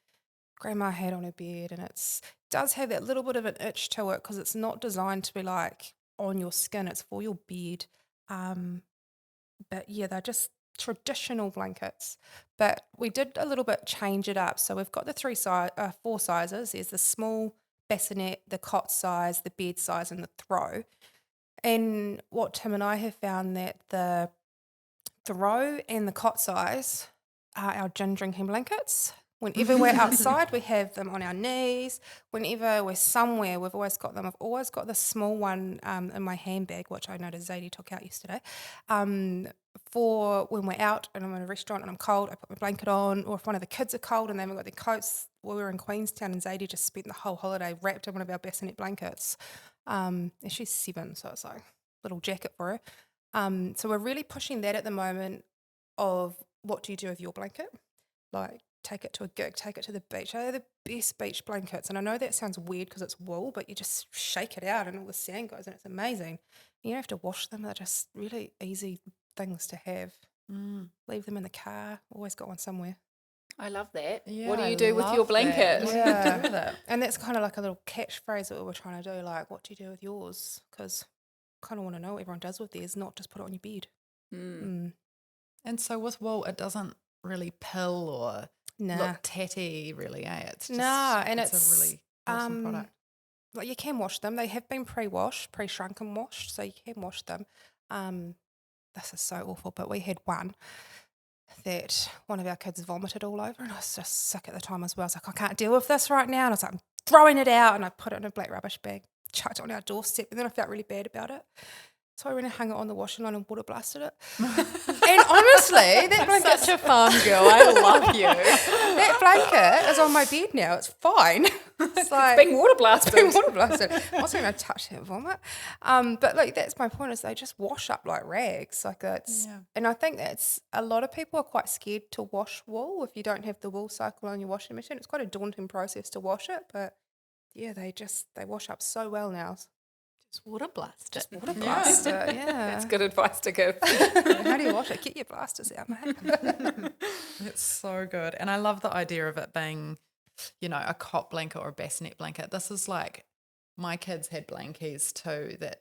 Grandma had on her bed, and it does have that little bit of an itch to it because it's not designed to be like on your skin. It's for your bed. But yeah, they're just traditional blankets. But we did a little bit change it up. So we've got the four sizes. There's the small bassinet, the cot size, the bed size, and the throw. And what Tim and I have found that the throw and the cot size are our gin drinking blankets. Whenever we're outside, we have them on our knees. Whenever we're somewhere, we've always got them. I've always got the small one in my handbag, which I noticed Zadie took out yesterday, for when we're out and I'm in a restaurant and I'm cold, I put my blanket on, or if one of the kids are cold and they haven't got their coats. We were in Queenstown and Zadie just spent the whole holiday wrapped in one of our bassinet blankets. And she's 7, so it's like a little jacket for her. So we're really pushing that at the moment of what do you do with your blanket? Like, take it to a gig, take it to the beach. They're the best beach blankets. And I know that sounds weird because it's wool, but you just shake it out and all the sand goes and it's amazing. You don't have to wash them. They're just really easy things to have. Leave them in the car. Always got one somewhere. I love that. Yeah, What do I you do with your love blanket? that. What do you do with it? And that's kind of like a little catchphrase that we were trying to do. Like, what do you do with yours? Because I kind of want to know what everyone does with theirs, not just put it on your bed. And so with wool, it doesn't really pill or look tatty, really, eh? It's just, and it's a really awesome product. Like you can wash them. They have been pre-washed, pre-shrunken washed, so you can wash them. This is so awful, but we had one that one of our kids vomited all over, and I was just sick at the time as well. I was like, I can't deal with this right now, and I was like, I'm throwing it out, and I put it in a black rubbish bag, chucked it on our doorstep, and then I felt really bad about it. So I went and hung it on the washing line and water blasted it. And honestly, that blanket, Such a farm girl. I love you. that blanket is on my bed now. It's fine. It's like Being water blasted. being water blasted. I wasn't going to touch that vomit. But like that's my point is they just wash up like rags. Like that's, and I think that's a lot of people are quite scared to wash wool if you don't have the wool cycle on your washing machine. It's quite a daunting process to wash it, but yeah, they wash up so well now. Just water blast it. Water blast it, yeah. That's good advice to give. How do you wash it? Get your blasters out, mate. It's so good. And I love the idea of it being, you know, a cot blanket or a bassinet blanket. This is like my kids had blankies too that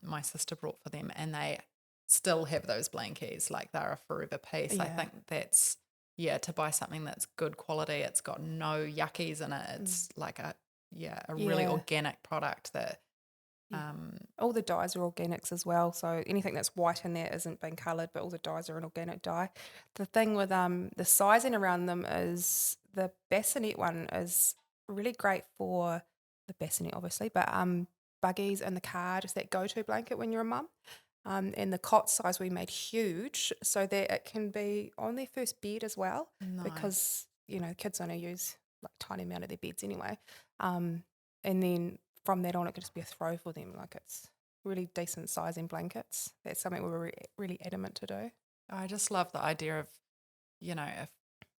my sister brought for them, and they still have those blankies. Like they're a forever piece. I think that's, to buy something that's good quality. It's got no yuckies in it. It's like a really organic product that all the dyes are organics as well, so anything that's white in there isn't being coloured, but all the dyes are an organic dye. The thing with the sizing around them is the bassinet one is really great for the bassinet obviously, but buggies in the car, just that go-to blanket when you're a mum. And the cot size we made huge so that it can be on their first bed as well, because you know kids only use like tiny amount of their beds anyway. And then from that on, it could just be a throw for them. Like it's really decent sizing blankets. That's something we were really adamant to do. I just love the idea of, if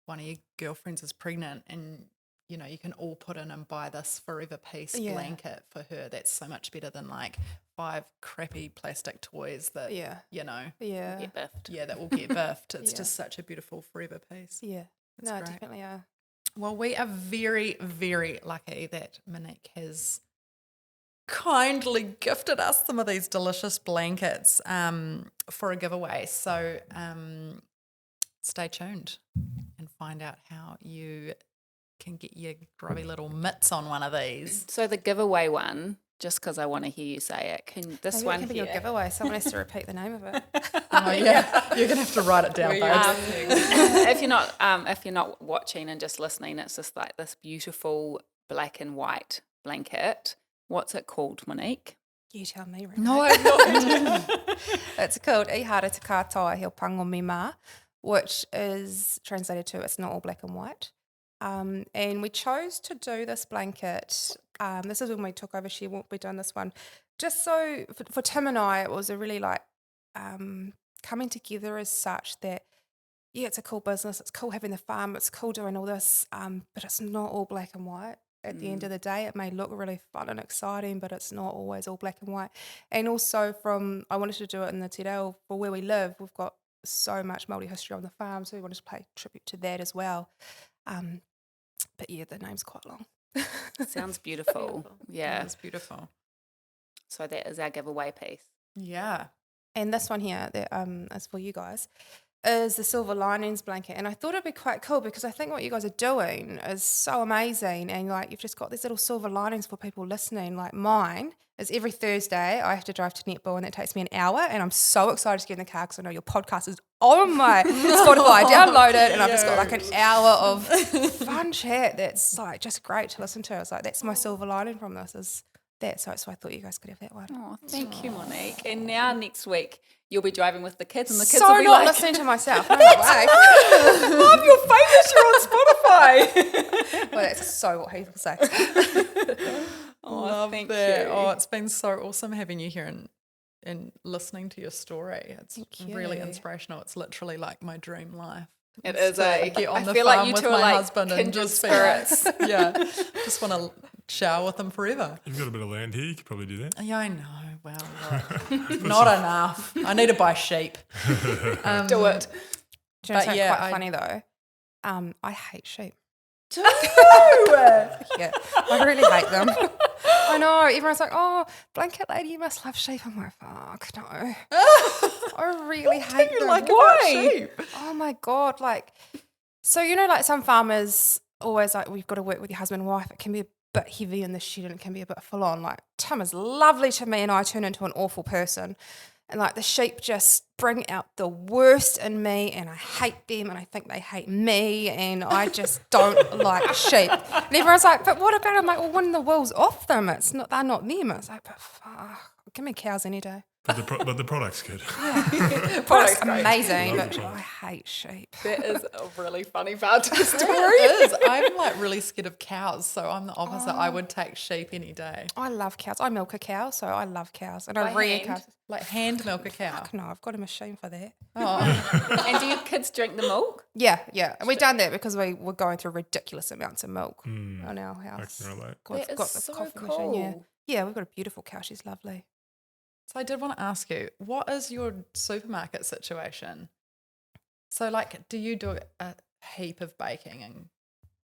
one of your girlfriends is pregnant and, you can all put in and buy this forever piece blanket for her. That's so much better than like 5 crappy plastic toys that, Get biffed. Yeah, that will get biffed. It's just such a beautiful forever piece. Yeah. That's great. Definitely are. Well, we are very, very lucky that Monique has kindly gifted us some of these delicious blankets for a giveaway. So stay tuned and find out how you can get your grubby little mitts on one of these. So the giveaway one, just because I want to hear you say it, can this Maybe one it can be here? your giveaway. Someone has to repeat the name of it. Oh yeah, you're gonna have to write it down, babe. If you're not watching and just listening, it's just like this beautiful black and white blanket. What's it called, Monique? You tell me. Renee. No, I'm not. It's called I hara te katoa he pango me mā, which is translated to it's not all black and white. And we chose to do this blanket. This is when we took over ShearWarmth. We done this one just so for Tim and I, it was a really like coming together as such that it's a cool business. It's cool having the farm. It's cool doing all this, but it's not all black and white. At the end of the day, it may look really fun and exciting, but it's not always all black and white. And also I wanted to do it in the Te Reo for where we live. We've got so much Māori history on the farm, so we wanted to pay tribute to that as well. But yeah, the name's quite long. Sounds beautiful. Yeah. It's beautiful. So that is our giveaway piece. Yeah. And this one here that is for you guys is the Silver Linings blanket. And I thought it'd be quite cool because I think what you guys are doing is so amazing. And like you've just got these little silver linings for people listening. Like mine is every Thursday I have to drive to Netball and that takes me an hour. And I'm so excited to get in the car because I know your podcast is on my Spotify. I download it and I've just got like an hour of fun chat that's like just great to listen to. It's like that's my silver lining from this is that. So I thought you guys could have that one. Oh, thank you, Monique. And now next week you'll be driving with the kids and the kids so will be not like... listening to myself. No way. Mom, you're famous. You're on Spotify. Well, that's so what he will say. Oh, thank you. Oh, it's been so awesome having you here and listening to your story. It's really inspirational. It's literally like my dream life. It is a... Get on I the feel farm like you with two my are like husband and kindred just spirits. just want to shower with them forever. You've got a bit of land here. You could probably do that. Yeah, I know. Well, not enough. I need to buy sheep. Do it. Do you know But something yeah, quite funny though? I hate sheep. Yeah, I really hate them. I know. Everyone's like, "Oh, blanket lady, you must love sheep." I'm like, "Fuck, no." I really hate them. Why? Oh my god! Like, so like some farmers always like, "We've got to work with your husband and wife." It can be a bit heavy in the shed and it can be a bit full on. Like Tim is lovely to me, and I turn into an awful person. And like the sheep just bring out the worst in me and I hate them and I think they hate me and I just don't like sheep. And everyone's like, "But what about?" I'm like, "Well, when the wool's off them, they're not them." It's like, "But fuck, give me cows any day." But the product's good. Product's amazing, but I hate sheep. That is a really funny part to the story. It is. I'm like really scared of cows, so I'm the opposite. I would take sheep any day. I love cows. I milk a cow, so I love cows. And By I rear hand? cows. Like hand milk a cow. Fuck no, I've got a machine for that. Oh, And do your kids drink the milk? Yeah. And we've done that because we were going through ridiculous amounts of milk on our I house. can relate. That is so cool. machine, yeah, we've got a beautiful cow. She's lovely. so I did want to ask you, what is your supermarket situation? So like, do you do a heap of baking and?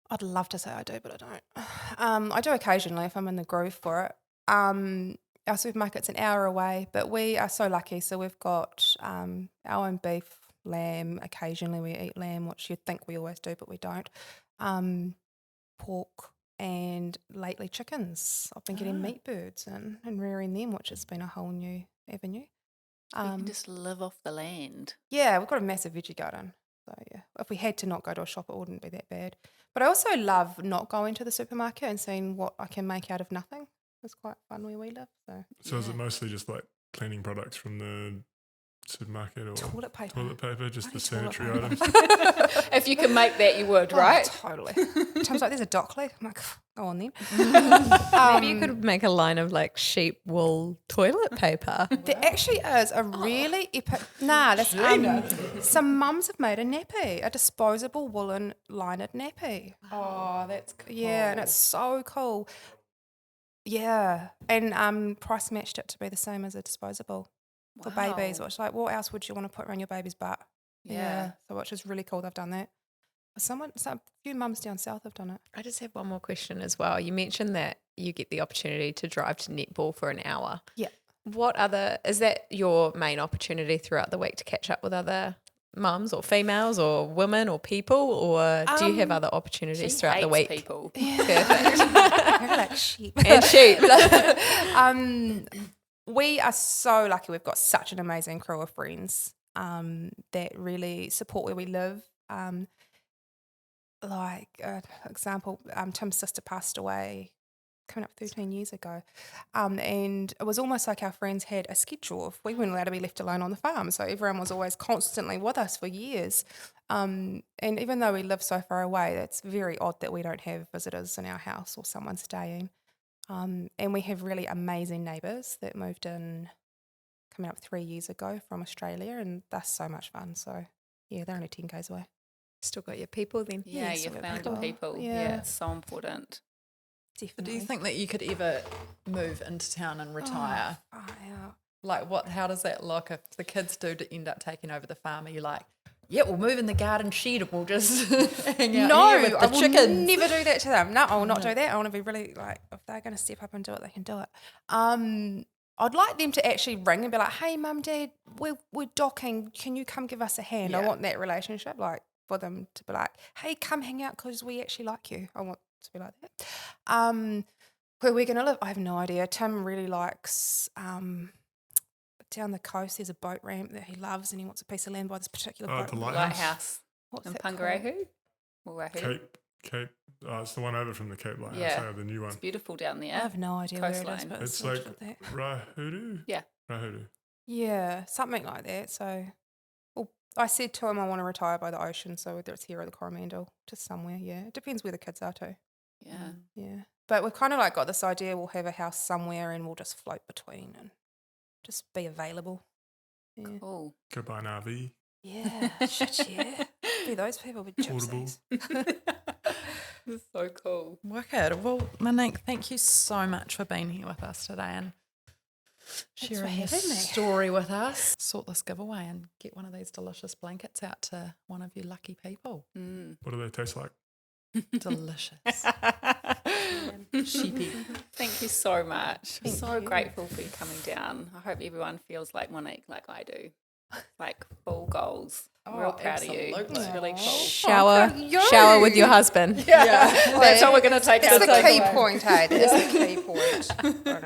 I'd love to say I do, but I don't. I do occasionally if I'm in the groove for it. Our supermarket's an hour away, but we are so lucky. So we've got our own beef, lamb. Occasionally we eat lamb, which you'd think we always do, but we don't. Pork and lately chickens. I've been getting meat birds and rearing them, which has been a whole new avenue. You can just live off the land. Yeah, we've got a massive veggie garden. So yeah, if we had to not go to a shop, it wouldn't be that bad. But I also love not going to the supermarket and seeing what I can make out of nothing. It's quite fun where we live. So So is it mostly just like cleaning products from the supermarket or Toilet paper, just the Bloody toilet sanitary items. If you can make that, you would, right? Totally. Tom's like, there's a dock leak. I'm like, go on then. Maybe you could make a line of like sheep wool toilet paper. There actually is a really epic. Some mums have made a nappy, a disposable woolen lined nappy. Oh, that's cool. Yeah, and it's so cool. Yeah, and price matched it to be the same as a disposable for babies. Which, like, what else would you want to put around your baby's butt? Yeah. So which is really cool. They've done that. A few mums down south have done it. I just have one more question as well. You mentioned that you get the opportunity to drive to netball for an hour. Yeah. Is that your main opportunity throughout the week to catch up with other mums or females or women or people, or do you have other opportunities She throughout the hates week? people. They're like sheep. And sheep. We are so lucky. We've got such an amazing crew of friends that really support where we live. Example, Tim's sister passed away coming up 13 years ago, and it was almost like our friends had a schedule. We weren't allowed to be left alone on the farm, so everyone was always constantly with us for years. And even though we live so far away, it's very odd that we don't have visitors in our house or someone staying. And we have really amazing neighbours that moved in coming up 3 years ago from Australia, and that's so much fun. So yeah, they're only 10 k's away. Still got your people then. Yeah, Yes, you we've found got your people. yeah. Yeah, it's so important. Definitely. Do you think that you could ever move into town and retire? Yeah. Like, how does that look if the kids do end up taking over the farm? Are you like, yeah, we'll move in the garden shed and we'll just hang out here with the I will chickens? never do that to them. No, I will not do that. I want to be really like, if they're going to step up and do it, they can do it. I'd like them to actually ring and be like, hey, mum, dad, we're docking. Can you come give us a hand? I Yeah. want that relationship, like for them to be like, hey, come hang out because we actually like you. I want to be like that. Where we're going to live, I have no idea. Tim really likes down the coast. There's a boat ramp that he loves, and he wants a piece of land by this particular boat The ramp. lighthouse. What's In that called? Pangarahu? Or Rahu? Cape. It's the one over from the Cape Lighthouse. Yeah. The new one. It's beautiful down I there. have no idea where it is, Coastline. but It's something like that. Rahuru. Yeah. Rahuru. Yeah, something like that. So, well, I said to him I want to retire by the ocean, so whether it's here or the Coromandel, just somewhere. Yeah, it depends where the kids are too. Yeah. Yeah, but we've kind of like got this idea we'll have a house somewhere and we'll just float between and just be available. Yeah, Cool. Go buy an RV. yeah, shit, yeah. Be those people with Portable. gypsies. It's so cool. Wicked. Well, Monique, thank you so much for being here with us today and sharing for your having me. story with us. Sort this giveaway and get one of these delicious blankets out to one of you lucky people. What do they taste like? Delicious. Sheepy. Thank you so much. I'm so grateful for you coming down. I hope everyone feels like Monique, like I do. Like full goals. Real proud of you. absolutely. It's really cool. Shower with your husband. That's how we're going to take It's our the key takeaway. point, hey? It's the key point. I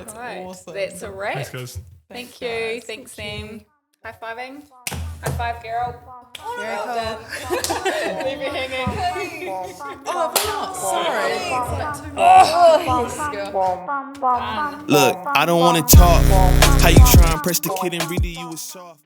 know. Right. awesome. That's a wrap. Thanks, guys. Thank you. Thanks, Sam. High fiving. High five, Gerald. Very cool. Leave you hanging. Sorry. Look, I don't wanna talk. How you try and press the kid and really you was soft.